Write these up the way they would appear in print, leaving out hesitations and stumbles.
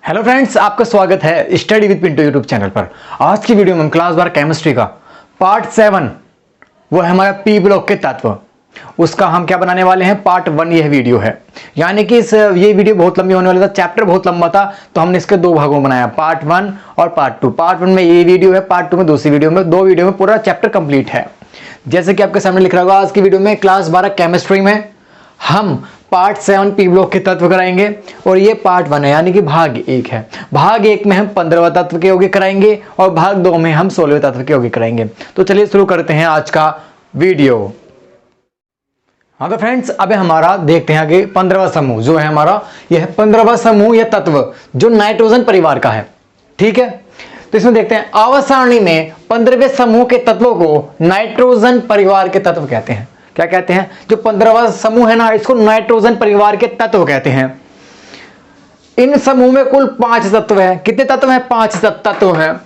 Hello friends, आपका स्वागत है study with Pintu YouTube channel पर। आज की वीडियो में हम क्लास 12 केमिस्ट्री का पार्ट 7 वो है हमारा पी ब्लॉक के तत्व, उसका हम क्या बनाने वाले हैं पार्ट 1 यह वीडियो है। यानी कि ये वीडियो बहुत लंबी होने वाला था, चैप्टर बहुत लंबा था, तो हमने इसके दो भागों में बनाया, पार्ट 1 और पार्ट 2। पार्ट 1 में ये वीडियो है, पार्ट 2 में दूसरी वीडियो में, दो वीडियो में पूरा चैप्टर कंप्लीट है। जैसे कि आपके सामने लिख रहा होगा, आज की वीडियो में क्लास 12 केमिस्ट्री में हम पार्ट 7 पी ब्लॉक के तत्व कराएंगे और ये पार्ट 1 है, यानी कि भाग 1 है। भाग 1 में हम 15वें तत्व के यौगिक कराएंगे और भाग 2 में हम 16वें तत्व के यौगिक कराएंगे। तो चलिए शुरू करते हैं आज का वीडियो। हाँ तो फ्रेंड्स, अब हमारा देखते हैं आगे 15वां समूह जो है हमारा, यह 15वां समूह या तत्व जो नाइट्रोजन परिवार का है। ठीक है, तो इसमें देखते हैं आवर्त सारणी में 15वें समूह के तत्वों को नाइट्रोजन परिवार के तत्व कहते हैं। क्या कहते हैं? जो 15वां समूह है ना, इसको नाइट्रोजन परिवार के तत्व कहते हैं। इन समूह में कुल 5 तत्व हैं। कितने तत्व हैं? 5 तत्व हैं।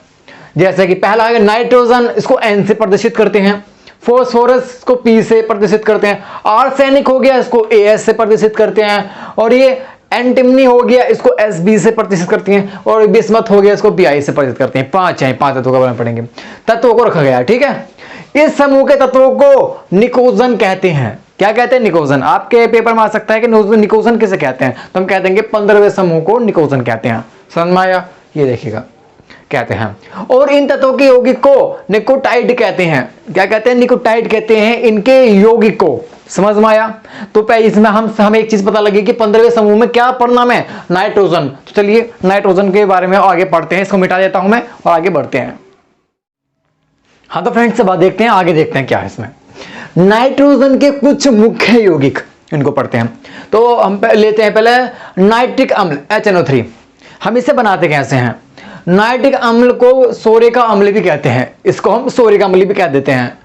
जैसे कि पहला है नाइट्रोजन, इसको N से प्रदर्शित करते हैं। फॉस्फोरस को P से प्रदर्शित करते हैं। आर्सेनिक हो गया, इसको AS से प्रदर्शित करते हैं। और ये एंटिमनी हो गया, इसको SB से प्रदर्शित करती हैं। और बिस्मथ हो गया, इसको BI से प्रदर्शित करते हैं। 5 हैं, 5 तत्वों का वर्णन पढ़ेंगे। तत्वों को रखा गया है, ठीक है। इस समूह के तत्वों को निकोजन कहते हैं। क्या कहते हैं? निकोजन। आपके पेपर में आ सकता है कि निकोजन किसे कहते हैं, तो हम कह देंगे 15वें समूह को निकोजन कहते हैं। समझ में आया? ये देखिएगा कहते हैं। और इन तत्वों के यौगिक को निकोटाइड कहते हैं। क्या कहते हैं? निकोटाइड कहते हैं इनके यौगिक को। समझ में आया? तो पहले इसमें हमें एक चीज पता लगी कि 15वें समूह में क्या परिणाम है? नाइट्रोजन। तो चलिए नाइट्रोजन के बारे में आगे पढ़ते हैं। इसको मिटा देता हूं मैं और आगे बढ़ते हैं। हाँ तो फ्रेंड्स, अब देखते हैं आगे, देखते हैं क्या है इसमें। नाइट्रोजन के कुछ मुख्य यौगिक, इनको पढ़ते हैं। तो हम लेते हैं पहले नाइट्रिक अम्ल HNO3। हम इसे बनाते कैसे हैं? नाइट्रिक अम्ल को सोरे का अम्ल भी कहते हैं, इसको हम सोरे का अम्ल भी कह देते हैं।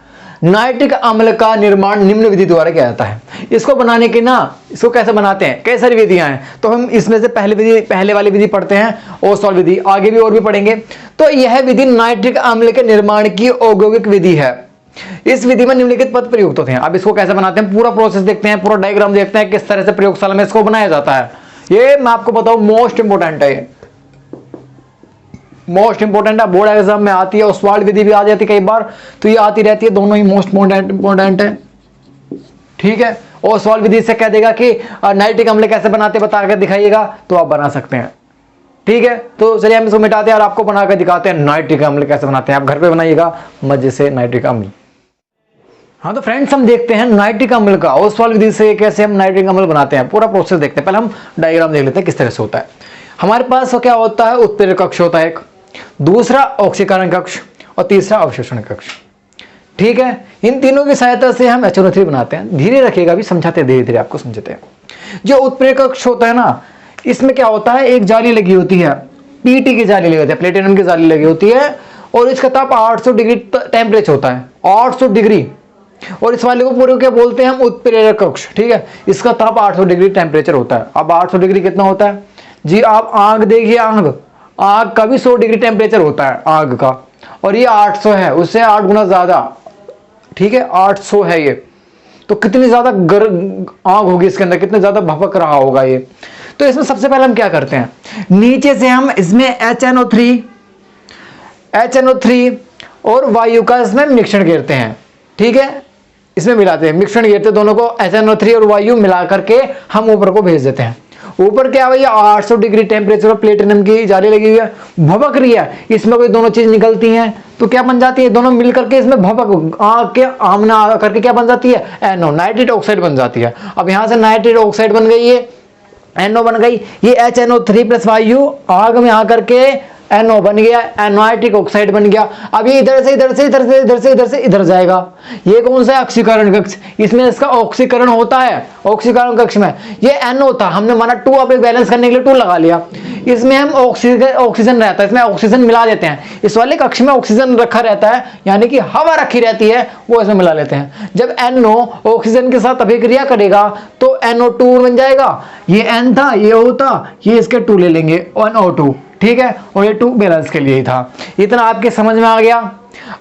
नाइट्रिक अम्ल का निर्माण निम्न विधि द्वारा किया जाता है। इसको बनाने के ना, इसको कैसे बनाते हैं? कई सारी विधियां हैं, तो हम इसमें से पहले वाली विधि पढ़ते हैं, ओसवाल विधि। आगे भी और भी पढ़ेंगे। तो यह विधि नाइट्रिक अम्ल के निर्माण की औद्योगिक विधि है। इस विधि में निम्नलिखित पद प्रयुक्त होते हैं। अब इसको कैसे बनाते हैं पूरा प्रोसेस देखते हैं, पूरा डायग्राम देखते हैं किस तरह से प्रयोगशाला में इसको बनाया जाता है। ये मैं आपको बताऊं मोस्ट इंपोर्टेंट है, मोस्ट इंपोर्टेंट है। बोर्ड एग्जाम में आती है, ओसवाल विधि भी आ जाती है कई बार, तो ये आती रहती है। दोनों ही मोस्ट इंपोर्टेंट है, ठीक है। ओसवाल विधि से कह देगा कि नाइट्रिक अम्ल कैसे बनाते बता कर दिखाइएगा, तो आप बना सकते हैं, ठीक है। तो चलिए हम इसको मिटाते हैं और आपको बनाकर दिखाते हैं नाइट्रिक अम्ल कैसे बनाते हैं। आप घर पे बनाइएगा मजे से नाइट्रिक अम्ल। हाँ तो फ्रेंड्स, हम देखते हैं नाइट्रिक अम्ल का ओसवाल विधि से कैसे हम नाइट्रिक अम्ल बनाते हैं, पूरा प्रोसेस देखते हैं। पहले हम डायग्राम देख लेते हैं किस तरह से होता है। हमारे पास क्या होता है? उत्प्रेरक कक्ष होता है एक, दूसरा ऑक्सीकरण कक्ष और तीसरा अवशोषण कक्ष, ठीक है। इन तीनों की सहायता से हम HNO3 बनाते हैं। धीरे रखिएगा, भी समझाते हैं, धीरे धीरे आपको समझाते हैं। जो उत्प्रेरक कक्ष होता है ना, इसमें क्या होता है? एक जाली लगी होती है, PT की जाली लगी होती है, प्लेटिनम की जाली लगी होती है, और इसका ताप 800 डिग्री टेम्परेचर होता है, 800 डिग्री। और इस वाले को पूरे क्या बोलते हैं हम? उत्प्रेरक कक्ष, ठीक है। इसका ताप 800 डिग्री टेम्परेचर होता है। अब 800 डिग्री कितना होता है जी? आप आग देखिए, आग का भी 100 डिग्री टेम्परेचर होता है आग का, और ये 800 है, उससे 8 गुना ज्यादा, ठीक है। 800 है ये, तो कितनी ज्यादा आग होगी इसके अंदर, कितने ज्यादा भपक रहा होगा ये। तो इसमें सबसे पहले हम क्या करते हैं? नीचे से हम इसमें HNO3 और वायु का इसमें मिश्रण गिरते हैं, ठीक है। इसमें मिलाते हैं, मिश्रण गिरते दोनों को, HNO3 और वायु मिला करके हम ऊपर को भेज देते हैं। ऊपर क्या भैया? 800 डिग्री टेम्परेचर पर प्लेटिनम की जाली लगी हुई है, भभक रही है। इसमें कोई दोनों चीज निकलती हैं तो क्या बन जाती है? दोनों मिलकर के इसमें भभक आग के आमना करके क्या बन जाती है? NO, नाइट्रेट ऑक्साइड बन जाती है। अब यहां से नाइट्रेट ऑक्साइड बन गई, ये NO बन गई, ये HNO3 प्लस वायु आग में आकर के NO बन गया, नाइट्रिक ऑक्साइड बन गया। अब ये इधर से इधर से इधर से इधर से इधर से इधर जाएगा। ये कौन सा है? ऑक्सीकरण कक्ष। इसमें इसका ऑक्सीकरण होता है। ऑक्सीकरण कक्ष में ये NO था, हमने माना 2, अब बैलेंस करने के लिए 2 लगा लिया। इसमें हम ऑक्सीजन रहता है, इसमें ऑक्सीजन मिला देते हैं। इस वाले कक्ष में ऑक्सीजन रखा रहता है, यानी कि हवा रखी रहती है, वो इसमें मिला लेते हैं। जब NO ऑक्सीजन के साथ अभिक्रिया करेगा तो NO2 बन जाएगा। ये N था, ये O था, ये इसके 2 ले लेंगे, NO2, ठीक है। और ये 2 बैलेंस के लिए ही था। इतना आपके समझ में आ गया।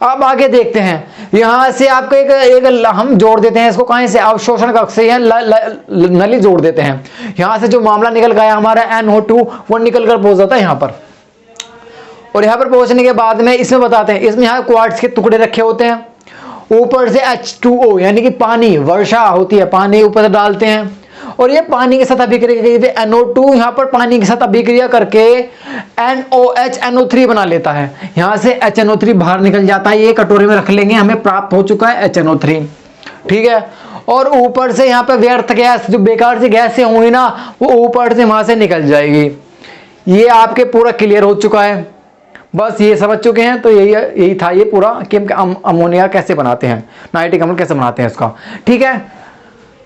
अब आगे देखते हैं, यहां से आपको एक हम जोड़ देते हैं इसको, कहां से, अवशोषण कक्ष से नली जोड़ देते हैं। यहां से जो मामला निकल गया हमारा NO2 वो निकल कर पहुंच जाता है यहां पर। और यहां पर पहुंचने के बाद में इसमें बताते हैं, इसमें यहाँ क्वार्ट्ज के टुकड़े रखे होते हैं, ऊपर से H2O यानी कि पानी, वर्षा होती है, पानी ऊपर से डालते हैं और ये पानी के साथ अभिक्रिया, NO2 यहाँ पर पानी के साथ अभिक्रिया करके NOH NO3 बना लेता है। यहाँ से HNO3 बाहर निकल जाता है, ये कटोरे में रख लेंगे, हमें प्राप्त हो चुका है HNO3, ठीक है। और ऊपर से यहाँ पे व्यर्थ गैस, जो बेकार सी गैसें होंगी ना, वो ऊपर से वहां से निकल जाएगी। ये आपके पूरा क्लियर हो चुका है, बस ये समझ चुके हैं। तो यही था ये पूरा कि हम अमोनिया कैसे बनाते हैं, नाइट्रिक अम्ल कैसे बनाते हैं इसका, ठीक है।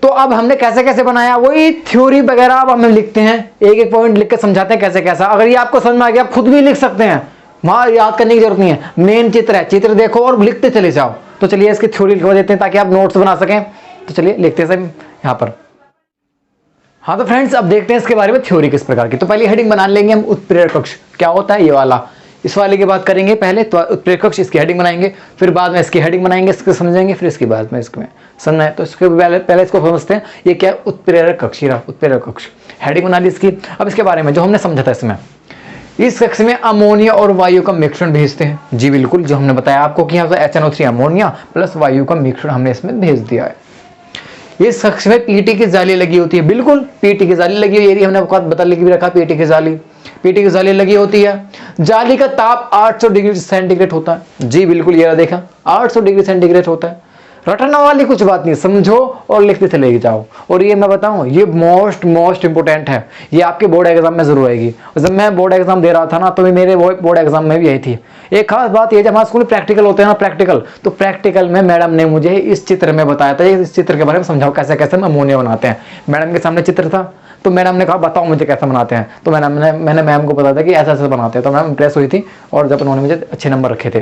तो अब हमने कैसे कैसे बनाया, वही थ्योरी वगैरह अब हम लिखते हैं, एक एक पॉइंट लिख के समझाते हैं कैसे कैसा। अगर ये आपको समझ में आ गया आप खुद भी लिख सकते हैं, वहां याद करने की जरूरत नहीं है, मेन चित्र है, चित्र देखो और लिखते चले जाओ। तो चलिए इसकी थ्योरी लिखवा देते हैं ताकि आप नोट्स बना सकें। तो चलिए लिखते हैं सब यहाँ पर। हाँ तो फ्रेंड्स अब देखते हैं इसके बारे में थ्योरी किस प्रकार की। तो पहले हेडिंग बना लेंगे हम, उत्प्रेरक कक्ष क्या होता है, ये वाला, इस वाले की बात करेंगे पहले। तो उत्प्रेरक कक्ष इसकी हेडिंग बनाएंगे, फिर बाद में इसकी हेडिंग बनाएंगे, इसको समझेंगे, फिर इसके बाद में इसमें समझना है। तो इसके पहले इसको समझते हैं, ये क्या है, उत्प्रेरक कक्ष, उत्प्रेरक कक्ष, हेडिंग बना ली इसकी। अब इसके बारे में जो हमने समझा था, इसमें इस कक्ष में अमोनिया और वायु का मिश्रण भेजते हैं। जी बिल्कुल, जो हमने बताया आपको कि यहाँ पर HNO3 अमोनिया प्लस वायु का मिश्रण हमने इसमें भेज दिया है। इस कक्ष में पीटी की जाली लगी होती है, बिल्कुल पीटी की जाली लगी हुई, हमने बता लिख भी रखा, पीटी की जाली लगी होती है। जाली का ताप 800 डिग्री सेंटीग्रेड होता है। जी बिल्कुल, ये देखा 800 डिग्री सेंटीग्रेड होता है। रटने वाली कुछ बात नहीं, समझो और लिखते चले जाओ। और ये मैं बताऊं, ये मोस्ट इंपोर्टेंट है, ये आपके बोर्ड एग्जाम में जरूर आएगी। जब मैं बोर्ड एग्जाम दे रहा था ना, तो मेरे बोर्ड एग्जाम में भी यही थी। एक खास बात ये, जब हमारे स्कूल में प्रैक्टिकल होते हैं ना, तो प्रैक्टिकल में मैडम ने मुझे इस चित्र में बताया था, इस चित्र के बारे में समझाओ कैसे कैसे हम अमोनिया बनाते हैं। मैडम के सामने चित्र था, तो मैडम ने कहा बताओ मुझे कैसे बनाते हैं। तो मैंने मैम को बताया था कि ऐसा ऐसा बनाते हैं। तो मैम इम्प्रेस हुई थी और जब उन्होंने मुझे अच्छे नंबर रखे थे।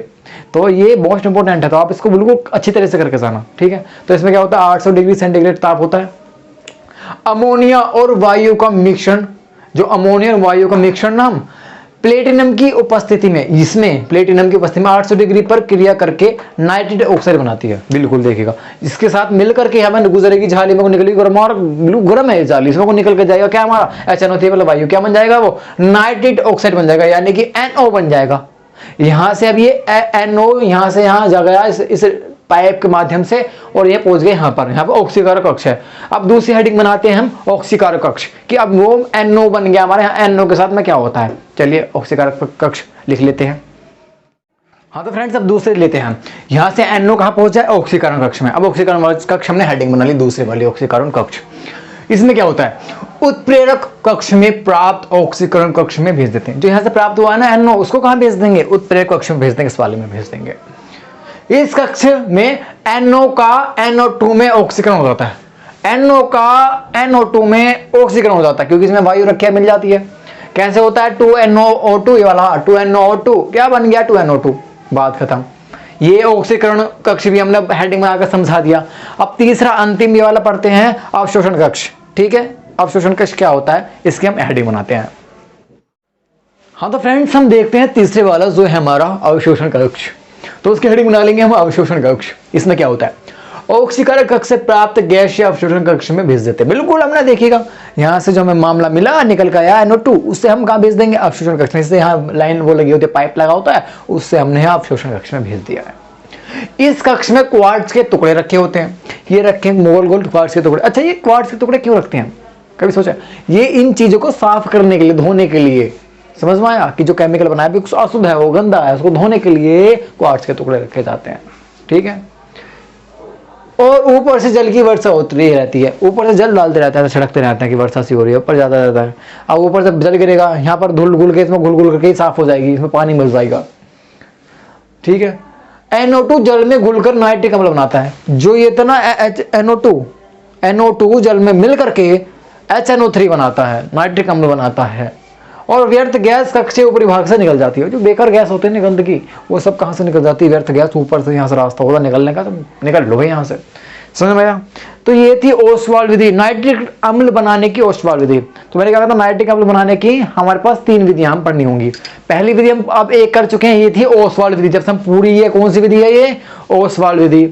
तो ये मोस्ट इंपोर्टेंट है, तो आप इसको बिल्कुल अच्छी तरह से करके जाना, ठीक है। तो इसमें क्या होता है, 800 डिग्री सेंटीग्रेड ताप होता है। अमोनिया और वायु का मिश्रण, जो अमोनिया और वायु का मिश्रण ना हम प्लेटिनम की उपस्थिति में, इसमें प्लेटिनम की उपस्थिति में 800 डिग्री पर क्रिया करके नाइट्रेट ऑक्साइड बनाती है। बिल्कुल देखिएगा, इसके साथ मिलकर के हमें गुजरेगी, झाली में निकलेगी, गर्म है जाली, इसमें को निकल के जाएगा क्या, हमारा HNO3 वाला वायु क्या बन जाएगा, वो नाइट्रेट ऑक्साइड बन जाएगा, यानी कि NO बन जाएगा। यहां से अब ये NO यहां से यहां जा गया इस पाइप के माध्यम से, और ये पहुंच गए यहाँ पर ऑक्सीकारक कक्ष है। अब दूसरी हेडिंग बनाते हैं हम ऑक्सीकारक कक्ष, कि अब वो NO बन गया हमारे यहाँ, NO के साथ में क्या होता है। चलिए ऑक्सीकारक कक्ष लिख लेते हैं। हाँ तो फ्रेंड्स अब दूसरे लेते हैं हम, यहाँ से NO कहाँ पहुंचा है, ऑक्सीकरण कक्ष में। अब ऑक्सीकरण कक्ष हमने हेडिंग बना ली दूसरे वाली, ऑक्सीकरण कक्ष। इसमें क्या होता है, उत्प्रेरक कक्ष में प्राप्त ऑक्सीकरण कक्ष में भेज देते हैं। जो यहाँ से प्राप्त हुआ है ना NO, उसको कहाँ भेज देंगे, उत्प्रेरक कक्ष में भेज देंगे, इस वाले में भेज देंगे। इस कक्ष में NO का NO2 में ऑक्सीकरण हो जाता है, NO का NO2 में ऑक्सीकरण हो जाता है, क्योंकि इसमें वायु रखिया मिल जाती है। कैसे होता है, 2NO2, ये वाला 2NO2 क्या बन गया, 2NO2, बात खत्म। ये ऑक्सीकरण कक्ष भी हमने हेडिंग में आकर समझा दिया। अब तीसरा अंतिम ये वाला पढ़ते हैं, अवशोषण कक्ष, ठीक है। अवशोषण कक्ष क्या होता है, इसकी हम हेडिंग बनाते हैं। हाँ तो फ्रेंड्स हम देखते हैं तीसरे वाला जो है हमारा अवशोषण कक्ष। तो उसकी हेडिंग बना लेंगे हम अवशोषण कक्ष। इसमें क्या होता है, ऑक्सीकारक कक्ष से प्राप्त गैस या अवशोषण कक्ष में भेज देते हैं। बिल्कुल हमने देखिएगा, यहाँ से जो हमें मामला मिला निकल कर आया NO2, उससे हम कहाँ भेज देंगे, अवशोषण कक्ष में। इससे यहाँ लाइन वो लगी होती है, पाइप लगा होता है, उससे हमने यहाँ अवशोषण कक्ष में भेज दिया है। इस कक्ष में क्वार्ट्ज के टुकड़े रखे होते हैं, ये रखे गोल गोल क्वार्ट्ज के टुकड़े। अच्छा, ये क्वार्ट्ज के टुकड़े क्यों रखते हैं, कभी सोचा, ये इन चीजों को साफ करने के लिए, धोने के लिए, समझ में आया कि जो केमिकल बनाया है अशुद्ध है, वो गंदा है, उसको धोने के लिए क्वार्ट्ज के टुकड़े रखे जाते हैं, ठीक है। और ऊपर से जल की वर्षा होती रहती है, ऊपर से जल डालते रहते हैं, छिड़कते रहते हैं कि वर्षा सी हो रही है, ऊपर जाता रहता है। अब ऊपर से जल गिरेगा, यहाँ पर धुल घुल के, इसमें घुल घुल करके साफ हो जाएगी, इसमें पानी मिल जाएगा, ठीक है। NO2 जल में घुलकर नाइट्रिक अम्ल बनाता है। जो ये था ना NO2 जल में मिल करके HNO3 बनाता है, नाइट्रिक अम्ल बनाता है। और व्यर्थ गैस कक्ष के ऊपरी भाग से निकल जाती है। जो बेकार गैस होते हैं गंदगी, वो सब कहाँ से निकल जाती है, व्यर्थ गैस ऊपर से, यहाँ से रास्ता होता निकलने का, तो निकल लो भाई यहाँ से, समझ में आया? तो ये थी ओस्वाल्ड विधि, नाइट्रिक अम्ल बनाने की ओस्वाल्ड विधि। तो मैंने क्या कहा था, नाइट्रिक अम्ल बनाने की हमारे पास 3 विधियां हम पढ़नी होंगी। पहली विधि हम अब एक कर चुके हैं, ये थी ओस्वाल्ड विधि। जब हम पूरी, ये कौन सी विधि है, ये ओस्वाल्ड विधि।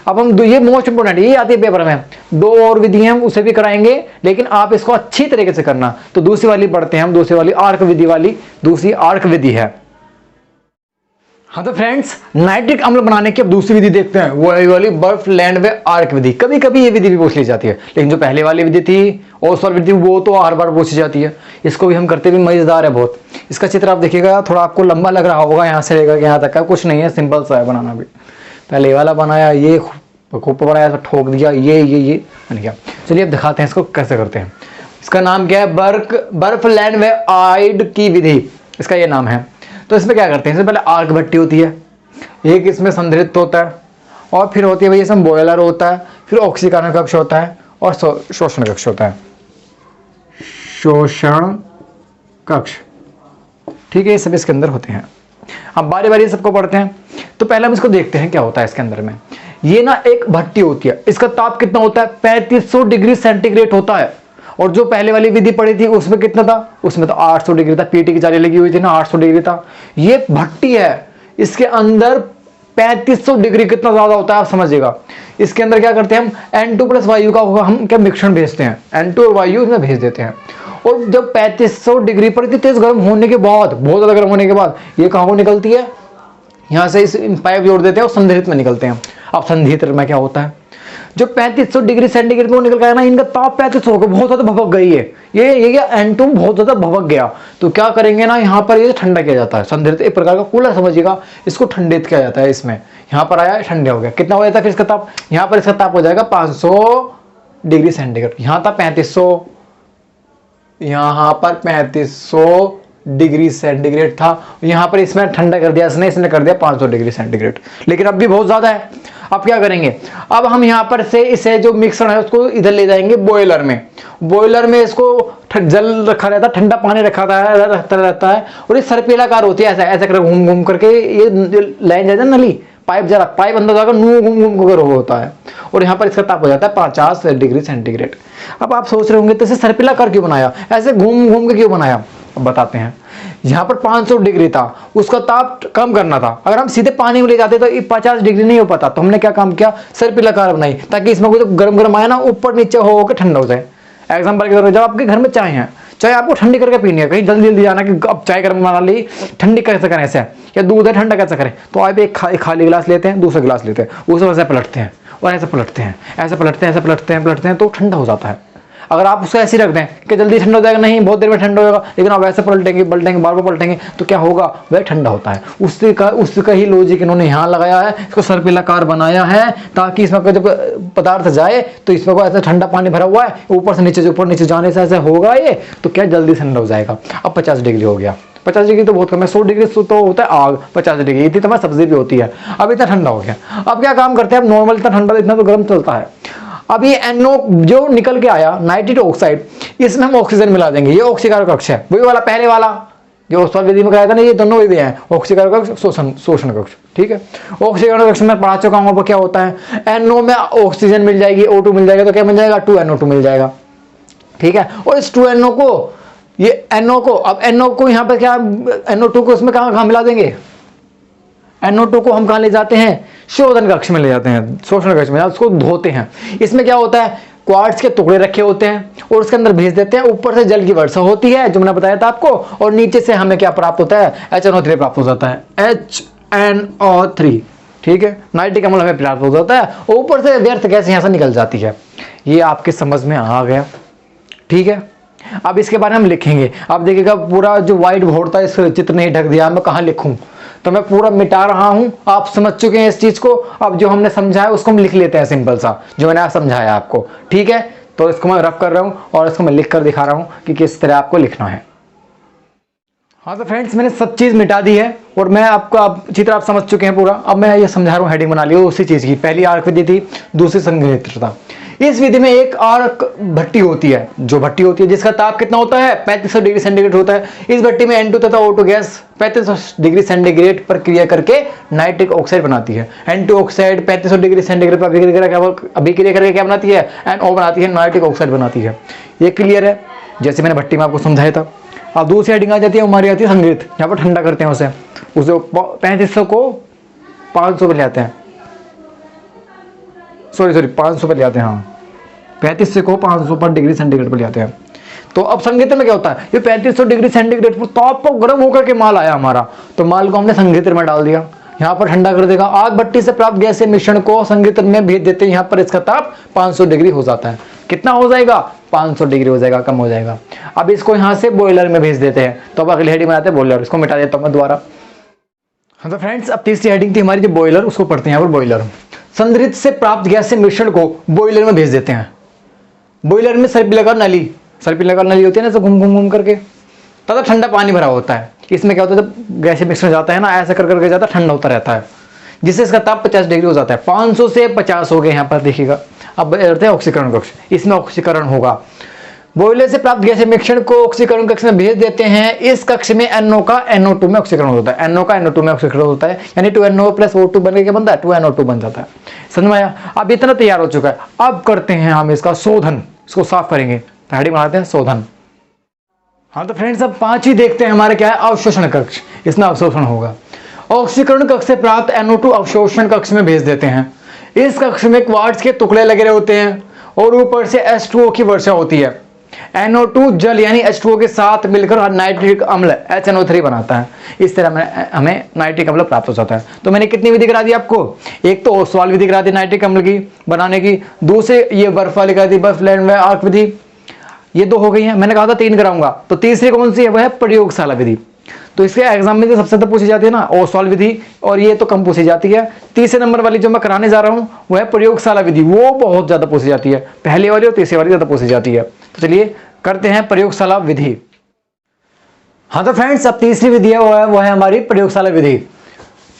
अब हम ये मोस्ट इंपोर्टेंट, ये आती है पेपर में, 2 और विधि हम उसे भी कराएंगे, लेकिन आप इसको अच्छी तरीके से करना। तो दूसरी वाली पढ़ते हैं हम, दूसरी वाली आर्क विधि वाली, दूसरी आर्क विधि है। हाँ तो फ्रेंड्स, नाइट्रिक अम्ल बनाने की अब दूसरी विधि देखते हैं, वो है वाली बर्फ लैंड वे आर्क विधि। कभी कभी ये विधि भी पूछ ली जाती है, लेकिन जो पहले वाली विधि थी ओस्वाल्ड विधि, वो तो हर बार पूछी जाती है। इसको भी हम करते भी मजेदार है बहुत। इसका चित्र आप देखिएगा, थोड़ा आपको लंबा लग रहा होगा, यहाँ से लेकर यहाँ तक का कुछ नहीं है, सिंपल सा है बनाना भी। पहले ये वाला बनाया, ये खूब बनाया, ठोक दिया, ये बन गया। चलिए अब दिखाते हैं इसको कैसे करते हैं। इसका नाम क्या है, बर्फ लैंड वे आइड की विधि, इसका ये नाम है। तो इसमें क्या करते हैं, इसमें पहले आर्क भट्टी होती है, एक इसमें संधारित्र होता है, और फिर होती है भाई इसमें बॉयलर होता है, फिर ऑक्सीकरण कक्ष होता है, और शोषण कक्ष होता है। शोषण कक्ष, ठीक है, ये सब इसके अंदर होते हैं। अब बारी बारी सबको पढ़ते हैं। तो पहले हम इसको देखते हैं क्या होता है इसके अंदर में। ये ना एक भट्टी होती है, इसका ताप कितना होता है, 3500 डिग्री सेंटीग्रेड होता है। और जो पहले वाली विधि पड़ी थी उसमें कितना था, उसमें तो 800 डिग्री था, पीटी की जाली लगी हुई थी ना, 800 डिग्री था। ये भट्टी है, इसके अंदर 3500 डिग्री कितना ज्यादा होता है आप समझिएगा। इसके अंदर क्या करते हैं हम, N2 प्लस वायु का हम क्या मिश्रण भेजते हैं, N2 और वायु इसमें भेज देते हैं। और जब 3500 डिग्री पर इतनी तेज गर्म होने के बाद, बहुत ज्यादा गर्म होने के बाद, ये कहाँ को निकलती है, यहाँ से इस पाइप जोड़ देते हैं और संधारित्र में निकलते हैं। अब संधारित्र में क्या होता है, जो 3500 डिग्री सेंटीग्रेड में निकल गया ना, इनका ताप 3500 हो गया, बहुत ज्यादा भभक गई है ये N2 बहुत ज्यादा भभक गया। तो क्या करेंगे ना, यहाँ पर ये ठंडा किया जाता है, संधारित्र एक प्रकार का कूलर समझिएगा, इसको ठंडित किया जाता है। इसमें यहाँ पर आया, ठंडा हो गया, कितना हो जाता है फिर इसका ताप, यहाँ पर इसका ताप हो जाएगा 500 डिग्री सेंटीग्रेड। यहाँ था 3500, यहाँ पर 3500 डिग्री सेंटीग्रेड था, यहाँ पर इसमें ठंडा कर दिया इसने कर दिया 500 डिग्री सेंटीग्रेड, लेकिन अब भी बहुत ज्यादा है। अब क्या करेंगे, अब हम यहाँ पर से इसे जो मिश्रण है उसको इधर ले जाएंगे बॉयलर में। बॉयलर में इसको जल रखा रहता है, ठंडा पानी रखा रहता है, और ये सर्पिलाकार होती है, ऐसा ऐसा कर घूम घूम करके ये लाइन जाता है नली, पाइप अंदर जाकर घूम घूम कर होता है, और यहाँ पर इसका ताप हो जाता है 50 डिग्री सेंटीग्रेड। अब आप सोच रहे होंगे तो इसे सर्पिलाकार क्यों बनाया, ऐसे घूम घूम के क्यों बनाया, अब बताते हैं। यहाँ पर 500 डिग्री था, उसका ताप कम करना था। अगर हम सीधे पानी में ले जाते तो 50 डिग्री नहीं हो पाता, तो हमने क्या काम किया, सर्पिलाकार बनाई, ताकि इसमें कोई गरम गरम आया ना, ऊपर नीचे होकर ठंडा हो जाए। एग्जाम्पल के तौर पर, जब आपके घर में चाय है, चाय आपको ठंडी करके पीनी है, कहीं जल्दी जल्दी जाना कि अब चाय गर्म बना ली, ठंडी कैसे करें ऐसे, या दूध है ठंडा कैसे करें, तो आप एक खाली गिलास लेते हैं, दूसरा गिलास लेते हैं, उसे वैसे पलटते हैं और ऐसे पलटते हैं, ऐसे पलटते हैं, तो ठंडा हो जाता है। अगर आप उसको ऐसे ही रख दें कि जल्दी ठंडा हो जाएगा, नहीं बहुत देर में ठंडा होगा, लेकिन आप ऐसे पलटेंगे बार बार पलटेंगे, तो क्या होगा, वह ठंडा होता है। उसका ही लॉजिक इन्होंने यहाँ लगाया है, इसको सर्पिलाकार बनाया है, ताकि इसमें जब पदार्थ जाए तो इसमें को ऐसा ठंडा पानी भरा हुआ है, ऊपर से नीचे जाने से ऐसे होगा ये, तो क्या जल्दी ठंडा हो जाएगा। अब 50 डिग्री हो गया, 50 डिग्री तो बहुत कम है, 100 डिग्री तो होता है आग, 50 डिग्री इतनी तो मैं सब्जी भी होती है। अब इतना ठंडा हो गया, अब क्या काम करते हैं, अब नॉर्मल इतना ठंडा, इतना तो गर्म चलता है। अब ये NO जो निकल के आया, नाइट्रिक ऑक्साइड, इसमें हम ऑक्सीजन मिला देंगे, ये ऑक्सीकरण कक्ष है, वही वाला पहले वाला जो ओस्वाल्ड विधि में कराया था ना, ये दोनों विधि हैं, ऑक्सीकरण कक्ष, शोषण कक्ष, ठीक है। ऑक्सीकरण कक्ष में पढ़ा चुका हूं, क्या होता है, NO में ऑक्सीजन मिल जाएगी, O2 मिल जाएगा, तो क्या मिल जाएगा, 2NO2 मिल जाएगा, ठीक है। और इस 2NO को, ये NO को, अब NO को यहाँ पर क्या, NO2 को इसमें कहाँ मिला देंगे, NO2 को हम कहाँ ले जाते हैं, शोधन कक्ष में ले जाते हैं, शोषण कक्ष में, उसको धोते हैं। इसमें क्या होता है, क्वार्ट्ज के टुकड़े रखे होते हैं और उसके अंदर भेज देते हैं, ऊपर से जल की वर्षा होती है जो मैंने बताया था आपको, और नीचे से हमें क्या प्राप्त होता है, HNO3 प्राप्त हो जाता है, HNO3, ठीक है, नाइट्रिक अम्ल हमें प्राप्त हो जाता है, ऊपर से व्यर्थ गैस यहाँ से निकल जाती है। ये आपके समझ में आ गया, ठीक है। अब इसके बारे में हम लिखेंगे, आप देखिएगा पूरा जो व्हाइट बोर्ड था इस चित्र नहीं ढक दिया, मैं कहाँ लिखूं, तो मैं पूरा मिटा रहा हूं, आप समझ चुके हैं इस चीज को। अब जो हमने समझाया उसको हम लिख लेते हैं, सिंपल सा जो मैंने समझाया आपको, ठीक है। तो इसको मैं रफ कर रहा हूं और इसको मैं लिख कर दिखा रहा हूं कि किस तरह आपको लिखना है। हाँ तो फ्रेंड्स, मैंने सब चीज मिटा दी है और मैं आपको चित्र आप समझ चुके हैं पूरा। अब मैं ये समझा रहा हूँ, हेडिंग बना ली उसी चीज की, पहली आर्क विधि थी, दूसरी संधारित्र था। इस विधि में एक और भट्टी होती है, जो भट्टी होती है जिसका ताप कितना होता है 3500 डिग्री सेंटीग्रेड होता है। इस भट्टी में N2 तथा O2 गैस 3500 डिग्री सेंटीग्रेड पर क्रिया करके नाइट्रिक ऑक्साइड बनाती है। N2 ऑक्साइड 3500 डिग्री सेंटीग्रेड पर अभिक्रिया करके क्या बनाती है, NO बनाती है, नाइट्रिक ऑक्साइड बनाती है। ये क्लियर है, जैसे मैंने भट्टी में आपको समझाया था। अब दूसरी हेडिंग आ जाती है, हमारी आती है संगृत, यहाँ पर ठंडा करते हैं उसे 3500 को 500 पे ले आते हैं, सॉरी 500 पे ले आते हैं, हाँ 3500 को 500 पर डिग्री सेंटीग्रेड पर ले आते हैं। तो अब संगीत में क्या होता है, ये 3500 डिग्री सेंटीग्रेड पर ताप पर गर्म होकर के माल आया हमारा, तो माल को हमने संगीत में डाल दिया, यहाँ पर ठंडा कर देगा। आग भट्टी से प्राप्त गैस मिश्रण को संगीत में भेज देते हैं, यहाँ पर इसका ताप 500 डिग्री हो जाता है। कितना हो जाएगा, 500 डिग्री हो जाएगा, कम हो जाएगा। अब इसको यहाँ से बॉयलर में भेज देते हैं, तो अब अगली हेडिंग में आते हैं बॉयलर, इसको मिटा देता हूँ मैं दोबारा। हाँ तो फ्रेंड्स, अब तीसरी हेडिंग थी हमारी जो बॉयलर, उसको पढ़ते हैं यहाँ पर। बॉयलर संद्रित से प्राप्त गैस से मिश्रण को बॉयलर में भेज देते हैं। बॉयलर में सर्पिलाकार नली होती है ना, तो घूम घूम करके तथा ठंडा पानी भरा होता है। इसमें क्या होता है, जब गैस मिश्रण जाता है ना, ऐसा कर करके जाता है, ठंडा होता रहता है, जिससे इसका ताप 50 डिग्री हो जाता है। 500 से 50 हो गए यहाँ पर देखिएगा। अब बढ़ते हैं ऑक्सीकरण कक्ष, इसमें ऑक्सीकरण होगा। बॉयलर से प्राप्त गैस मिश्रण को ऑक्सीकरण कक्ष में भेज देते हैं। इस कक्ष में NO का NO2 में ऑक्सीकरण होता है, NO का NO2 में ऑक्सीकरण होता है, यानी 2NO + O2 बन के बनता है, 2NO2 बन जाता है। समझ में आया? अब इतना तैयार हो चुका है, अब करते हैं हम इसका शोधन, इसको साफ करेंगे, हेडिंग बनाते हैं शोधन। हाँ तो फ्रेंड्स, अब 5 ही देखते हैं हमारे क्या है, अवशोषण कक्ष, इसमें अवशोषण होगा। ऑक्सीकरण कक्ष से प्राप्त NO2 अवशोषण कक्ष में भेज देते हैं। इस कक्ष में क्वार्ट्ज के टुकड़े लगे होते हैं और ऊपर से H2O की वर्षा होती है। NO2 जल यानी H2O के साथ मिलकर नाइट्रिक अम्ल HNO3 बनाता है। इस तरह हमें नाइट्रिक अम्ल प्राप्त हो जाता है। तो मैंने कितनी विधि करा दी आपको, एक तो ओसवाल विधि करा दी नाइट्रिक अम्ल की बनाने की, दूसरे ये बर्फ वाली करा दी, बर्फ लैंड में आर्क विधि, ये 2 हो गई है। मैंने कहा था 3 कराऊंगा, तो तीसरी कौन सी है, वह है प्रयोगशाला विधि। तो इसके एग्जाम में जो सबसे ज्यादा पूछी जाती है ना, ओसवाल विधि, और ये तो कम पूछी जाती है। तीसरे नंबर वाली जो मैं कराने जा रहा हूं वह है प्रयोगशाला विधि, वो बहुत ज्यादा पूछी जाती है। पहले वाली और तीसरी वाली ज्यादा पूछी जाती है। तो चलिए करते हैं प्रयोगशाला विधि। हाँ तो फ्रेंड्स, अब तीसरी विधि है वो है हमारी प्रयोगशाला विधि,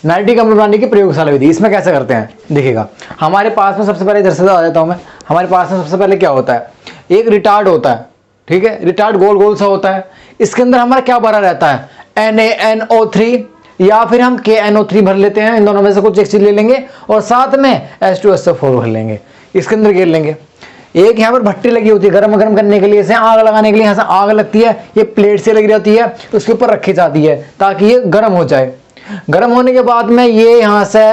नाइट्रिक अम्ल बनाने की प्रयोगशाला विधि। इसमें कैसे करते हैं देखिएगा, हमारे पास में सबसे पहले इधर से आ जाता हूं मैं। हमारे पास में सबसे पहले क्या होता है, एक रिटार्ड होता है, ठीक है, रिटार्ड गोल गोल सा होता है। इसके अंदर हमारा क्या भरा रहता है, NaNO3 या फिर हम KNO3 भर लेते हैं, इन दोनों में से कुछ एक चीज ले लेंगे और साथ में H2SO4 भर लेंगे, इसके अंदर घेर लेंगे। एक यहाँ पर भट्टी लगी होती है गरम करने के लिए, इसे आग लगाने के लिए, यहाँ से आग लगती है, ये प्लेट से लगी रहती है, उसके ऊपर रखी जाती है ताकि ये गर्म हो जाए। गर्म होने के बाद में ये यहाँ से,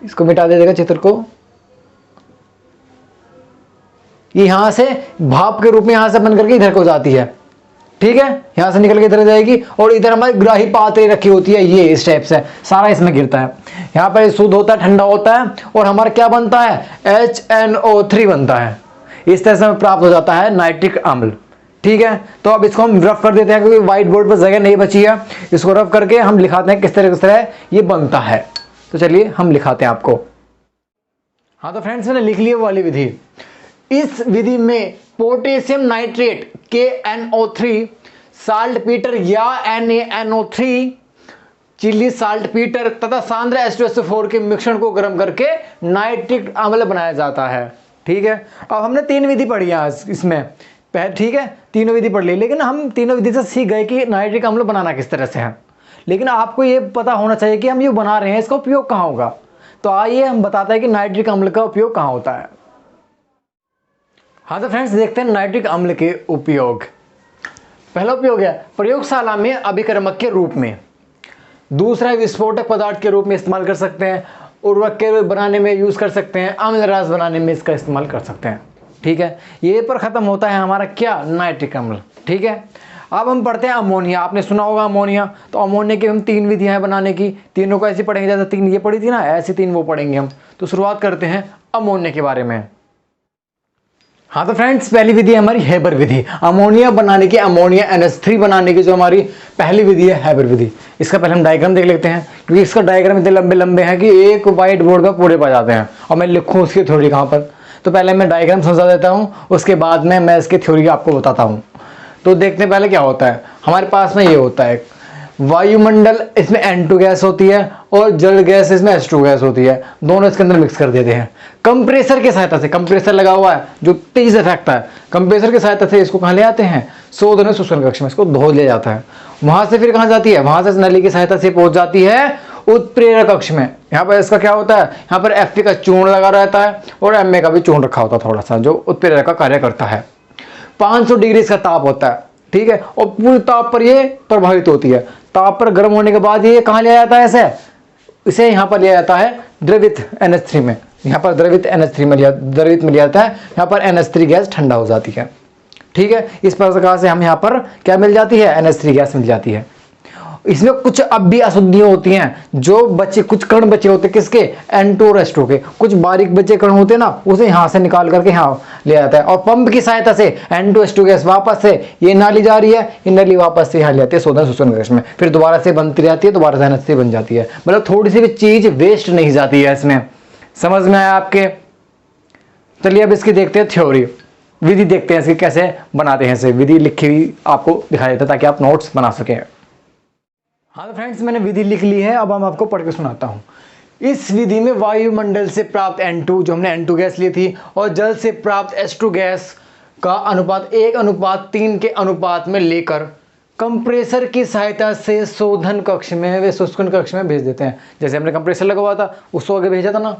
इसको मिटा दे देगा चित्र को, ये यहां से भाप के रूप में यहां से बन करके इधर को जाती है, ठीक है, यहां से निकल के इधर जाएगी और इधर हमारी ग्राही पात्रे रखी होती है, ये इस टाइप से सारा इसमें गिरता है। यहाँ पर शुद्ध होता है, ठंडा होता है और हमारा क्या बनता है, HNO3 बनता है। इस तरह से हमें प्राप्त हो जाता है नाइट्रिक अम्ल, ठीक है। तो अब इसको हम रफ कर देते हैं क्योंकि व्हाइट बोर्ड पर जगह नहीं बची है, इसको रफ करके हम लिखाते हैं किस तरह ये बनता है। तो चलिए हम लिखाते हैं आपको। हाँ तो फ्रेंड्स, मैंने लिख लिया वो वाली विधि। इस विधि में पोटेशियम नाइट्रेट KNO3, साल्टपीटर या NaNO3, चिली साल्टपीटर तथा सांद्र H2SO4 के मिश्रण को गर्म करके नाइट्रिक अम्ल बनाया जाता है, ठीक है। अब हमने 3 विधि पढ़ी है इसमें, ठीक है, तीनों विधि पढ़ ली, लेकिन हम तीनों विधि से सीख गए कि नाइट्रिक अम्ल बनाना किस तरह से है। लेकिन आपको ये पता होना चाहिए कि हम ये बना रहे हैं, इसका उपयोग कहाँ होगा। तो आइए हम बताते हैं कि नाइट्रिक अम्ल का उपयोग कहाँ होता है। हाँ तो फ्रेंड्स, देखते हैं नाइट्रिक अम्ल के उपयोग। पहला उपयोग है प्रयोगशाला में अभिक्रमक के रूप में, दूसरा विस्फोटक पदार्थ के रूप में इस्तेमाल कर सकते हैं, उर्वरक के बनाने में यूज कर सकते हैं, अम्ल रस बनाने में इसका इस्तेमाल कर सकते हैं, ठीक है। ये पर खत्म होता है हमारा क्या, नाइट्रिक अम्ल, ठीक है। अब हम पढ़ते हैं अमोनिया। आपने सुना होगा अमोनिया, तो अमोनिया की हम 3 विधियां हैं बनाने की, तीनों को ऐसे पढ़ेंगे जैसे 3 ये पढ़ी थी ना, ऐसे 3 वो पढ़ेंगे हम। तो शुरुआत करते हैं अमोनिया के बारे में। हाँ तो फ्रेंड्स, पहली विधि है हमारी हेबर विधि, अमोनिया बनाने की, अमोनिया NH3 बनाने की जो हमारी पहली विधि है हेबर विधि। इसका पहले हम डायग्राम देख लेते हैं, क्योंकि इसका डायग्राम इतने लंबे लंबे हैं कि एक व्हाइट बोर्ड पर पूरे पा जाते हैं और मैं लिखूँ उसकी थ्योरी कहाँ पर। तो पहले मैं डायग्राम समझा देता हूँ, उसके बाद में मैं इसकी थ्योरी आपको बताता हूँ। तो देखते हैं पहले क्या होता है। हमारे पास में ये होता है वायुमंडल इसमें N2 गैस होती है और जल गैस इसमें H2 गैस होती है, दोनों इसके अंदर मिक्स कर देते हैं कंप्रेसर की सहायता से। कंप्रेसर लगा हुआ है जो तेजी से फेंकता है, कंप्रेसर की सहायता से इसको कहाँ ले आते हैं, शोधन और शुष्कन कक्ष में इसको धो लिया जाता है। वहां से फिर कहाँ जाती है, वहां से नली की सहायता से पहुंच जाती है उत्प्रेरक कक्ष में। यहाँ पर इसका क्या होता है, यहाँ पर Fe का चूर्ण लगा रहता है और Ma का भी चूर्ण रखा होता है थोड़ा सा, जो उत्प्रेरक का कार्य करता है। 500 डिग्री इसका ताप होता है, ठीक है, और पूरे ताप पर ये प्रभावित होती है। ताप पर गर्म होने के बाद ये कहाँ लिया जाता है, इसे यहाँ पर लिया जाता है द्रवित NH3 में। यहाँ पर द्रवित में लिया जाता है, यहाँ पर NH3 गैस ठंडा हो जाती है, ठीक है। इस प्रकार से हम यहाँ पर क्या मिल जाती है, NH3 गैस मिल जाती है। इसमें कुछ अब भी अशुद्धियां होती हैं, जो बचे कुछ कण बचे होते हैं किसके, N2 और H2 के, कुछ बारीक बचे कण होते हैं ना, उसे यहाँ से निकाल करके यहाँ ले आता है और पंप की सहायता से N2 H2 गैस वापस से ये नाली जा रही है, ये नाली वापस से यहाँ ले आती है शोधन शुष्कन कक्ष में, फिर दोबारा से बनती रहती है, दोबारा से NH3 बन जाती है। मतलब थोड़ी सी भी चीज वेस्ट नहीं जाती है इसमें। समझ में आया आपके? चलिए अब इसकी देखते हैं थ्योरी, विधि देखते हैं इसकी कैसे बनाते हैं। इसे विधि लिखी हुई आपको दिखाई देता है ताकि आप नोट्स बना सकें। हाँ तो फ्रेंड्स, मैंने विधि लिख ली है, अब हम आपको पढ़ के सुनाता हूँ। इस विधि में वायुमंडल से प्राप्त N2, जो हमने N2 गैस ली थी, और जल से प्राप्त H2 गैस का अनुपात 1:3 के अनुपात में लेकर कंप्रेसर की सहायता से शोधन कक्ष में वे शुष्कन कक्ष में भेज देते हैं। जैसे हमने कंप्रेसर लगा हुआ था उसको आगे भेजा था ना।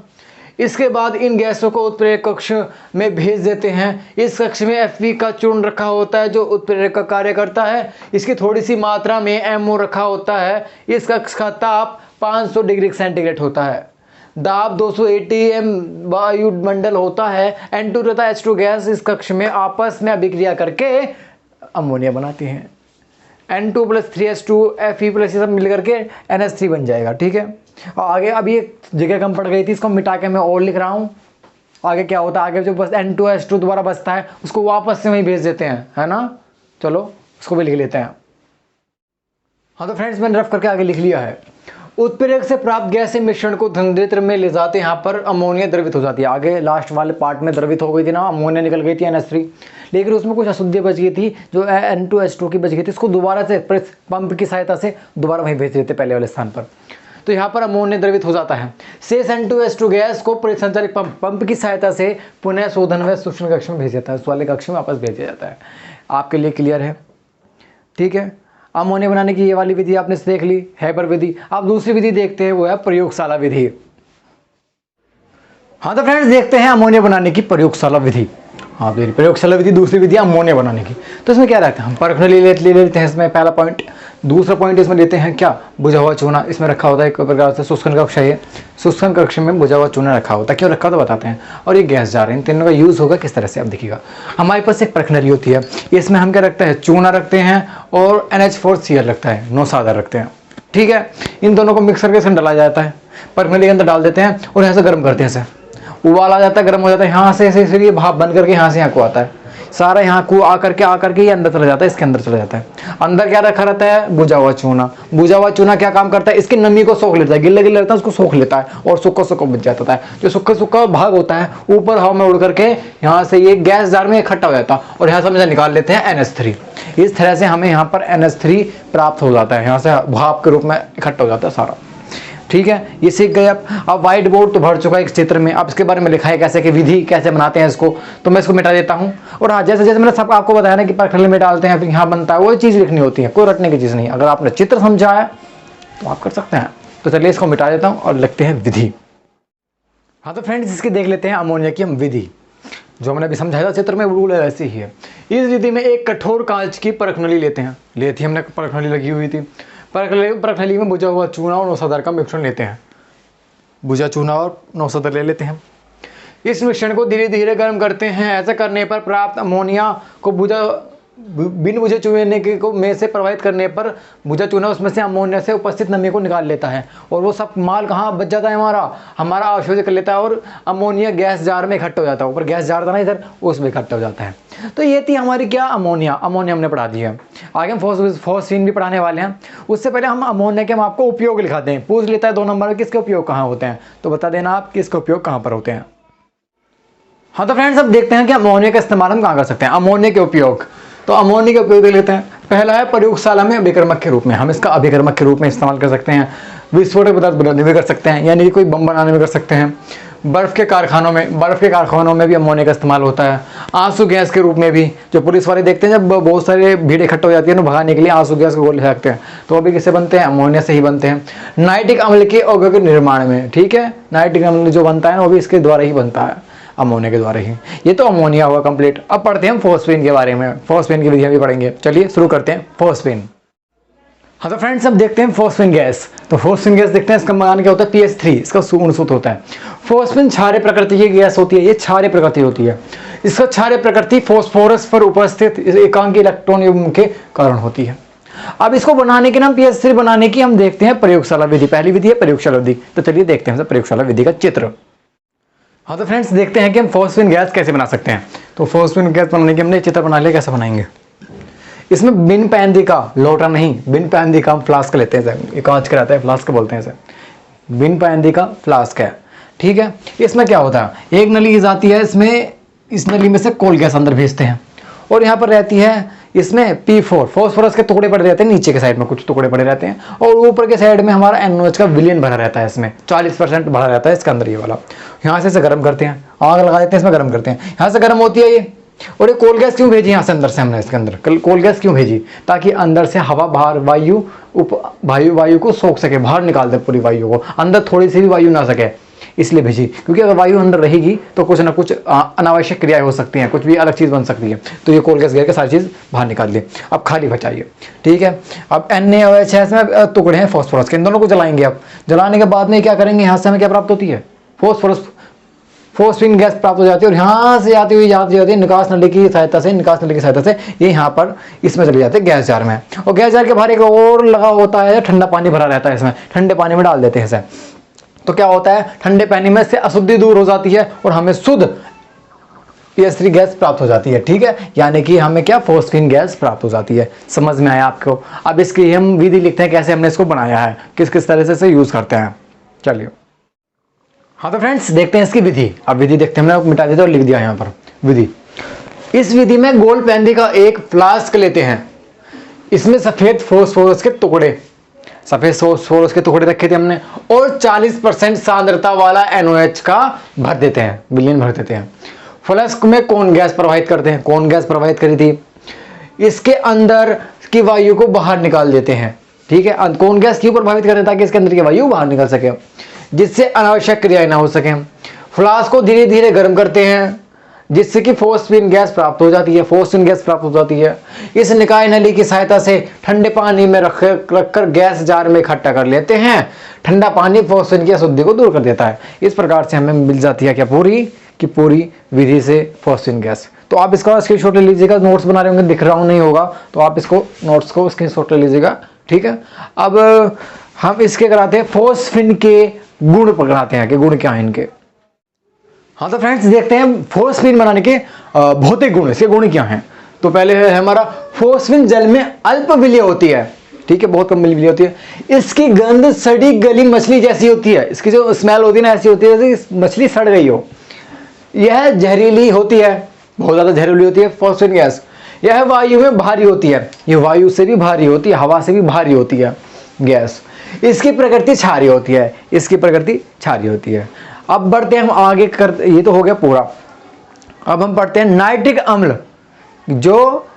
इसके बाद इन गैसों को उत्प्रेरक कक्ष में भेज देते हैं। इस कक्ष में Fe का चूर्ण रखा होता है जो उत्प्रेरक का कार्य करता है। इसकी थोड़ी सी मात्रा में MO रखा होता है। इस कक्ष का ताप 500 डिग्री सेंटीग्रेड होता है। दाब 280 m वायुमंडल होता है। N2 तथा H2 गैस इस कक्ष में आपस में अभिक्रिया करके अमोनिया बनाती हैं। N2 + 3H2 Fe प्लस ये सब मिल करके NH3 बन जाएगा, ठीक है। और आगे अभी एक जगह कम पड़ गई थी, इसको मिटा के मैं और लिख रहा हूँ। आगे क्या होता है, आगे जो बस N2 H2 दोबारा बचता है उसको वापस से वहीं भेज देते हैं, है ना। चलो उसको भी लिख लेते हैं। हाँ तो फ्रेंड्स, मैंने रफ करके आगे लिख लिया है। उत्प्रेरक से प्राप्त गैस से मिश्रण को घनत्व में ले जाते हैं, यहाँ पर अमोनिया द्रवित हो जाती है। आगे लास्ट वाले पार्ट में द्रवित हो गई थी ना, अमोनिया निकल गई थी NH3, लेकिन उसमें कुछ अशुद्धियाँ बच गई थी जो N2 H2 की बच गई थी, इसको दोबारा से पंप की सहायता से दोबारा वहीं भेज देते पहले वाले स्थान पर। तो यहाँ पर अमोनिया द्रवित हो जाता है। शेष N2 H2 गैस को परिसंचालित पंप की सहायता से पुनः शोधन व शुष्कन कक्ष में भेज जाता है, उस वाले कक्ष में वापस भेजा जाता है। आपके लिए क्लियर है, ठीक है। अमोनिया बनाने की ये वाली विधि आपने देख ली, हैबर विधि। आप दूसरी विधि देखते हैं, वो है प्रयोगशाला विधि। हाँ तो फ्रेंड्स, देखते हैं अमोनिया बनाने की प्रयोगशाला विधि। हाँ तो प्रयोगशाला विधि दूसरी विधि अमोनिया बनाने की। तो इसमें क्या रहता है, हम परखने ले लेते हैं इसमें पहला पॉइंट। दूसरा पॉइंट इसमें लेते हैं क्या, बुझा हुआ चूना। इसमें रखा होता है एक प्रकार से शुष्कन कक्ष है, शुष्कन कक्ष में बुझा हुआ चूना रखा होता है। क्यों रखा तो बताते हैं। और ये गैस जा रहे हैं, इन तीनों का यूज होगा किस तरह से अब देखिएगा। हमारे पास एक परखनली होती है, इसमें हम क्या रखते हैं, चूना रखते हैं और NH4Cl रखता है, नौसादर रखते हैं, ठीक है। इन दोनों को मिक्स करके इसमें डाला जाता है, परखनली के अंदर डाल देते हैं और यहाँ से गर्म करते हैं। इसे उबाल आ जाता है, गर्म हो जाता है, यहाँ से ऐसे भाप बन करके यहाँ से यहाँ को आता है, सारा यहाँ को आकर के ये अंदर चला जाता है, इसके अंदर चला जाता है। अंदर क्या रखा रहता है, बुझा हुआ चूना। बुझा हुआ चूना क्या काम करता है, इसकी नमी को सोख लेता है, गिल्ला गिल्ला रहता है उसको सोख लेता है और सूखा सूखा बच जाता है। जो सूखा सूखा भाग होता है ऊपर हवा में उड़ करके यहाँ से ये गैस जार में इकट्ठा हो जाता है और यहाँ से हम निकाल लेते हैं NH3। इस तरह से हमें यहाँ पर NH3 प्राप्त हो जाता है, यहाँ से भाप के रूप में इकट्ठा हो जाता है सारा, ठीक है। ये सीख गए। अब व्हाइट बोर्ड तो भर चुका है इस चित्र में, अब इसके बारे में लिखा है कैसे कि विधि कैसे बनाते हैं इसको, तो मैं इसको मिटा देता हूँ। और हाँ, जैसे जैसे मैंने सब आपको बताया ना कि परखनली में डालते हैं फिर यहाँ बनता है, वो चीज़ लिखनी होती है, कोई रटने की चीज़ नहीं। अगर आपने चित्र समझा है तो आप कर सकते हैं। तो चलिए इसको मिटा देता हूँ और लिखते हैं विधि। हाँ तो फ्रेंड्स, इसकी देख लेते हैं अमोनिया की हम विधि। जो हमने अभी समझाया था चित्र में, रूल ऐसी ही है। इस विधि में एक कठोर कांच की परखनली लेते हैं, लेती हमने परखनली लगी हुई थी। परखनली में बुझा हुआ चूना और नौसादर का मिश्रण लेते हैं, बुझा चूना और नौसादर ले लेते हैं। इस मिश्रण को धीरे धीरे गर्म करते हैं। ऐसा करने पर प्राप्त अमोनिया को बिन बुझे चूने को में से प्रवाहित करने पर बुझा चूना उसमें से अमोनिया से उपस्थित नमी को निकाल लेता है और वो सब माल कहाँ बच जाता है, हमारा अवशोषित कर लेता है और अमोनिया गैस जार में इकट्ठा हो जाता है। ऊपर गैस जार था ना इधर, उसमें इकट्ठा हो जाता है। तो ये थी हमारी क्या, अमोनिया हमने पढ़ा दी है। आगे हम फॉस्फीन भी पढ़ाने वाले हैं। उससे पहले हम अमोनिया के हम आपको उपयोग लिखाते हैं। पूछ लेता है 2 नंबर में किसके उपयोग कहाँ होते हैं, तो बता देना आप किसके उपयोग कहाँ पर होते हैं। हाँ तो फ्रेंड्स, अब देखते हैं कि अमोनिया का इस्तेमाल हम कहाँ कर सकते हैं। अमोनिया के उपयोग तो अमोनिया का उपयोग देख लेते हैं। पहला है प्रयोगशाला में अभिकर्मक के रूप में, हम इसका अभिकर्मक के रूप में इस्तेमाल कर सकते हैं। विस्फोटक पदार्थ बनाने में कर सकते हैं, यानी कि कोई बम बनाने में कर सकते हैं। बर्फ के कारखानों में भी अमोनिया का इस्तेमाल होता है। आंसू गैस के रूप में भी, जो पुलिस वाले देखते हैं जब बहुत सारे भीड़ इकट्ठा हो जाती है ना, भगाने के लिए आंसू गैस को गोले फेंकते हैं, तो अभी किससे बनते हैं? अमोनिया से ही बनते हैं। नाइट्रिक अम्ल के औद्योगिक निर्माण में, ठीक है, नाइट्रिक अम्ल जो बनता है ना वो भी इसके द्वारा ही बनता है, अमोनिया के द्वारा ही। ये तो अमोनिया हुआ कंप्लीट। अब पढ़ते हैं फॉस्फेन के बारे में, फॉस्फेन की विधियां भी पढ़ेंगे। चलिए शुरू करते हैं फॉस्फेन। हाँ तो फ्रेंड्स अब देखते हैं फॉस्फेन गैस। तो फॉस्फेन गैस देखते हैं, इसका मान क्या होता है? PH3, इसका सूत होता है। फॉस्फेन क्षारीय प्रकृति की गैस होती है, ये क्षारीय प्रकृति होती है। इसका क्षारीय प्रकृति फास्फोरस पर उपस्थित एकांकी इलेक्ट्रॉन युग्म के कारण होती है। अब इसको बनाने के नाम PH3 बनाने की हम देखते हैं प्रयोगशाला विधि। पहली विधि है प्रयोगशाला विधि, तो चलिए देखते हैं प्रयोगशाला विधि का चित्र। हाँ तो फ्रेंड्स देखते हैं कि हम फॉस्फेन गैस कैसे बना सकते हैं। तो फॉस्फेन गैस बनाने के हमने चित्र बना लिया, कैसे बनाएंगे। इसमें बिन पैंदी का, लोटा नहीं, बिन पैंदी का हम फ्लास्क लेते हैं, ये कांच का रहता है, फ्लास्क बोलते हैं इसे, बिन पैंदी का फ्लास्क है, ठीक है। इसमें क्या होता है, एक नली की जाती है, इसमें इस नली में से कोल गैस अंदर भेजते हैं, और यहाँ पर रहती है इसमें P4 फॉस्फोरस के टुकड़े पड़े रहते हैं, नीचे के साइड में कुछ टुकड़े पड़े रहते हैं, और ऊपर के साइड में हमारा NOH का विलयन भरा रहता है, इसमें 40% भरा रहता है इसके अंदर, ये वाला। यहाँ से इसे गर्म करते हैं, आग लगा देते हैं, इसमें गर्म करते हैं, यहाँ से गर्म होती है ये। और ये कोल गैस क्यों भेजी यहाँ से अंदर से हमने, इसके अंदर कोल गैस क्यों भेजी? ताकि अंदर से हवा बाहर वायु को सोख सके, बाहर निकाल दे पूरी वायु को, अंदर थोड़ी सी भी वायु ना सके, इसलिए भेजी। क्योंकि अगर वायु अंदर रहेगी तो कुछ ना कुछ अनावश्यक क्रियाएं हो सकती हैं, कुछ भी अलग चीज बन सकती है। तो ये कोल गैस गिर के सारी चीज बाहर निकाल ली। अब खाली बचाइए, ठीक है। अब NaOH में टुकड़े हैं फॉस्फोरस के, इन दोनों को जलाएंगे। अब जलाने के बाद में क्या करेंगे, यहाँ से हमें क्या प्राप्त होती है? फॉस्फेन गैस प्राप्त हो जाती है, और यहाँ से जाती हुई जाती है निकास नली की सहायता से ये यहाँ पर इसमें चले जाते हैं गैस जार में। और गैस जार के बाहर एक और लगा होता है, ठंडा पानी भरा रहता है, इसमें ठंडे पानी में डाल देते हैं इसे। तो क्या होता है, ठंडे पानी में से अशुद्धि दूर हो जाती है और हमें शुद्ध PH3 गैस प्राप्त हो जाती है, ठीक है। यानी कि हमें क्या, फॉस्फेन गैस प्राप्त हो जाती है। समझ में आया आपको? अब इसकी हम विधि लिखते हैं, कैसे हमने इसको बनाया है, किस किस तरह से इसे यूज करते हैं। चलिए हाँ तो फ्रेंड्स देखते हैं इसकी विधि। अब विधि देखते हैं, हमने मिटा दिया और लिख दिया यहाँ पर विधि। इस विधि में गोल पैंदी का एक फ्लास्क लेते हैं, इसमें सफेद फास्फोरस के टुकड़े रखे थे हमने, और 40% सांद्रता वाला NOH का भर देते हैं, विलयन भर देते हैं। फ्लास्क में कौन गैस प्रवाहित करते हैं, कौन गैस प्रवाहित करी थी, इसके अंदर की वायु को बाहर निकाल देते हैं, ठीक है। कौन गैस क्यों प्रभावित करते हैं? ताकि इसके अंदर की वायु बाहर निकल सके, जिससे अनावश्यक क्रियाएं ना हो सके। फ्लास्क को धीरे धीरे गर्म करते हैं, जिससे कि फॉस्फेन गैस प्राप्त हो जाती है। इस निकाय नली की सहायता से ठंडे पानी में रखकर गैस जार में इकट्ठा कर लेते हैं। ठंडा पानी फॉस्फेन की अशुद्धि को दूर कर देता है। इस प्रकार से हमें मिल जाती है क्या, पूरी विधि से फॉस्फेन गैस। तो आप इसका स्क्रीनशॉट ले लीजिएगा, नोट्स बना रहे होंगे, दिख रहा हूं नहीं होगा तो आप इसको नोट्स को स्क्रीनशॉट ले लीजिएगा, ठीक है। अब हम इसके कराते हैं फॉस्फेन के गुण पकड़ाते हैं कि गुण क्या है इनके। हाँ तो फ्रेंड्स देखते हैं फॉस्फेन बनाने के भौतिक गुण, इसके गुण क्या हैं। तो पहले है हमारा फॉस्फेन जल में अल्प विलय होती है, ठीक है, बहुत कम विलय होती है। इसकी गंध सड़ी गली मछली जैसी होती है, इसकी जो स्मेल होती है ना ऐसी होती है जैसे मछली सड़ गई हो। यह जहरीली होती है, बहुत ज्यादा जहरीली होती है फॉस्फेन गैस। यह वायु में भारी होती है, यह वायु से भी भारी होती है, हवा से भी भारी होती है गैस। इसकी प्रकृति क्षारीय होती है, अब बढ़ते हैं हम आगे करते, ये तो हो गया पूरा। अब हम पढ़ते हैं नाइट्रिक अम्ल, जो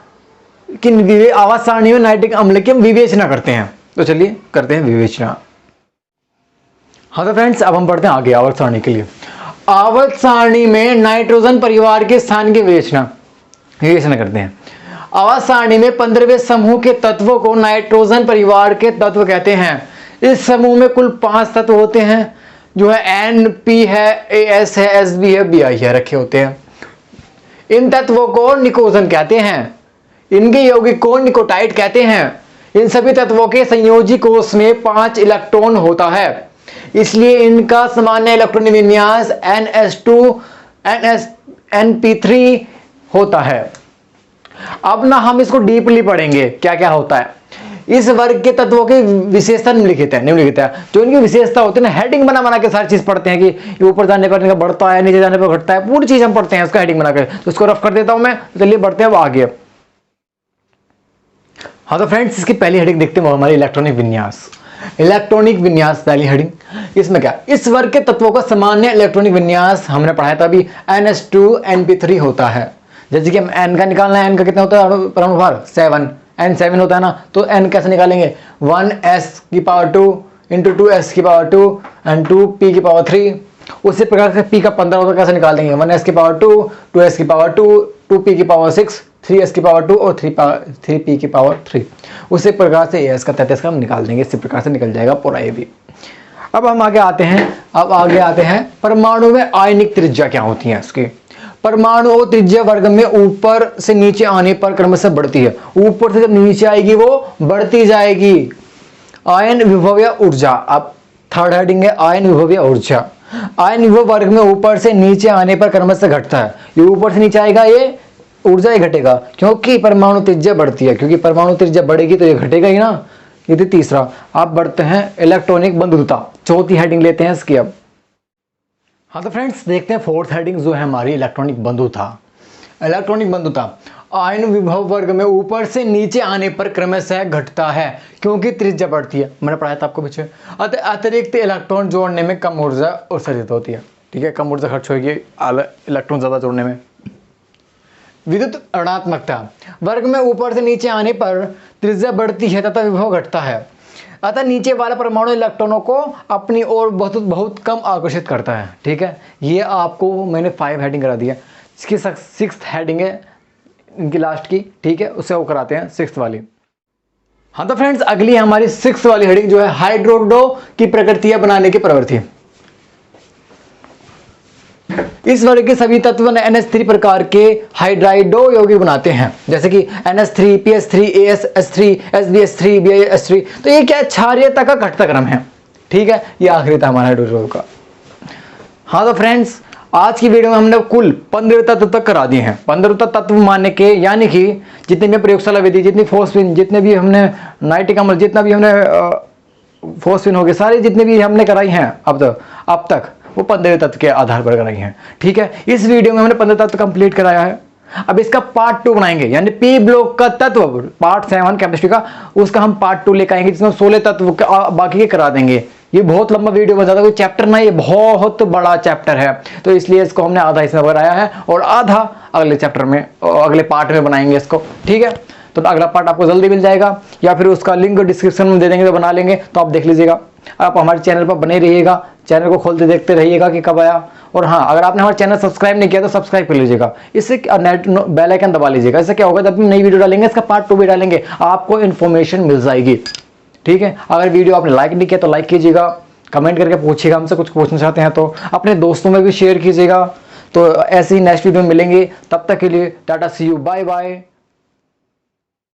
कि आवर्त सारणी में नाइट्रिक अम्ल की हम विवेचना करते हैं। तो चलिए करते हैं विवेचना। हाँ तो फ्रेंड्स अब हम पढ़ते हैं आगे आवर्त सारणी के लिए। आवर्त सारणी में नाइट्रोजन परिवार के स्थान की विवेचना करते हैं। आवर्त सारणी में 15वें समूह के तत्वों को नाइट्रोजन परिवार के तत्व कहते हैं। इस समूह में कुल 5 तत्व होते हैं, जो है N, P है, AS है, SB है, BI है, रखे होते हैं। इन तत्वों को निकोजन कहते हैं, इनके यौगिक को निकोटाइड कहते हैं। इन सभी तत्वों के संयोजी कोष में 5 इलेक्ट्रॉन होता है, इसलिए इनका सामान्य इलेक्ट्रॉन विन्यास NP3 होता है। अब ना हम इसको डीपली पढ़ेंगे क्या क्या होता है। इस वर्ग के तत्वों की विशेषता निम्नलिखित है। जो इनकी विशेषता होती है ना, हेडिंग बना के सारी चीज पढ़ते हैं कि ऊपर जाने पर इनका बढ़ता है, नीचे जाने पर घटता है, पूरी चीज हम पढ़ते हैं उसका हेडिंग बना के। तो इसको रफ कर देता हूं मैं, चलिए बढ़ते हैं अब आगे। हाँ तो फ्रेंड्स, इसकी पहली हेडिंग देखते हैं, वो हमारी इलेक्ट्रॉनिक विन्यास। इलेक्ट्रॉनिक विन्यास पहली हेडिंग, इसमें क्या, इस वर्ग के तत्वों का सामान्य इलेक्ट्रॉनिक विन्यास हमने पढ़ाया था अभी NH2NP3 होता है। जैसे कि हम N का निकालना है, N का कितना होता है परमाणु भार 7, N7 होता है ना, तो N कैसे निकालेंगे 1s⁴ into 2s⁴ and 2p⁴। उसी प्रकार से p का 15 होता है, कैसे निकाल देंगे 1s⁴, 2s⁴, 2p⁴, 3s⁴ और 3p⁴। उसी प्रकार से as का 33 का हम निकाल देंगे। इसी प्रकार से निकल जाएगा पूरा ये भी। अब हम आगे आते हैं, परमाणु में आयनिक त्रिज्या क्या होती है इसकी। परमाणु त्रिज्या वर्ग में ऊपर से नीचे आने पर क्रमशः बढ़ती है। ऊपर से जब नीचे आएगी वो बढ़ती जाएगी। आयन विभव या ऊर्जा, अब थर्ड हेडिंग है आयन विभव या ऊर्जा। आयन विभव वर्ग में ऊपर से नीचे आने पर क्रमशः घटता है। ये ऊपर से नीचे आएगा, ये ऊर्जा ही घटेगा, क्योंकि परमाणु त्रिज्या बढ़ती है। क्योंकि परमाणु त्रिज्या बढ़ेगी तो ये घटेगा ही ना। ये तीसरा। आप बढ़ते हैं इलेक्ट्रॉनिक बंधुता, चौथी हेडिंग लेते हैं इसकी अब। हाँ तो फ्रेंड्स, देखते हैं फोर्थ हेडिंग जो है हमारी इलेक्ट्रॉनिक बंधुता। इलेक्ट्रॉनिक बंधुता आयन विभव वर्ग में ऊपर से नीचे आने पर क्रमशः घटता है, क्योंकि त्रिज्या बढ़ती है। मैंने पढ़ाया था आपको पीछे। अतिरिक्त इलेक्ट्रॉन जोड़ने में कम ऊर्जा उत्सर्जित होती है। ठीक है, कम ऊर्जा खर्च होगी इलेक्ट्रॉन ज़्यादा जोड़ने में। विद्युत ऋणात्मकता वर्ग में ऊपर से नीचे आने पर त्रिज्या बढ़ती है तथा विभव घटता है। अतः नीचे वाला परमाणु इलेक्ट्रॉनों को अपनी ओर बहुत कम आकर्षित करता है। ठीक है, ये आपको मैंने 5 हेडिंग करा दिया। इसकी 6th हेडिंग है इनकी लास्ट की। ठीक है, उससे वो कराते हैं 6th वाली। हाँ तो फ्रेंड्स, अगली हमारी 6th वाली हेडिंग जो है हाइड्रोडो की प्रकृतियां बनाने की प्रवृत्ति। इस वर्ग के सभी तत्व NH3 प्रकार के हाइड्राइडो यौगिक बनाते हैं, जैसे कि NH3, PS3, AsH3, SbH3, BiH3। तो ये क्या है, क्षारीयता का घटता क्रम है। ठीक है, ये आखिरी था हमारा हाइड्रोडो का। हाँ तो फ्रेंड्स, आज की वीडियो में हमने कुल 15 तत्व तक करा दिए हैं। 15 तत्व मानने के, यानी कि जितने भी प्रयोगशाला विधि, जितनी फोस्फिन, जितने भी हमने नाइट्रिक अम्ल, जितना भी हमने फोस्फिन हो गए, सारी जितने भी हमने कराई हैं अब तक वो 15 तत्व के आधार पर कराई हैं। ठीक है, इस वीडियो में हमने 15 तत्व कंप्लीट कराया है। अब इसका पार्ट 2 बनाएंगे, यानी पी ब्लॉक का तत्व पार्ट 7 केमिस्ट्री का, उसका हम पार्ट 2 लेकर आएंगे, जिसमें 16 तत्व बाकी के करा देंगे। ये बहुत लंबा वीडियो बन जाता है, कोई चैप्टर ना, ये बहुत बड़ा चैप्टर है, तो इसलिए इसको हमने आधा इसमें बनाया है और आधा अगले चैप्टर में, अगले पार्ट में बनाएंगे इसको। ठीक है, तो अगला पार्ट आपको जल्दी मिल जाएगा, या फिर उसका लिंक डिस्क्रिप्शन में दे देंगे तो बना लेंगे, तो आप देख लीजिएगा। आप हमारे चैनल पर बने रहिएगा, चैनल को खोलते देखते रहिएगा कि कब आया। और हाँ, अगर आपने हमारा चैनल सब्सक्राइब नहीं किया तो सब्सक्राइब कर लीजिएगा, इससे बेल आइकन दबा लीजिएगा। इससे क्या होगा, जब हम नई वीडियो डालेंगे, इसका पार्ट 2 भी डालेंगे, आपको इन्फॉर्मेशन मिल जाएगी। ठीक है, अगर वीडियो आपने लाइक नहीं किया तो लाइक कीजिएगा, कमेंट करके पूछिएगा, हमसे कुछ पूछना चाहते हैं तो अपने दोस्तों में भी शेयर कीजिएगा। तो ऐसे ही नेक्स्ट वीडियो में मिलेंगे, तब तक के लिए टाटा, सी यू, बाय बाय।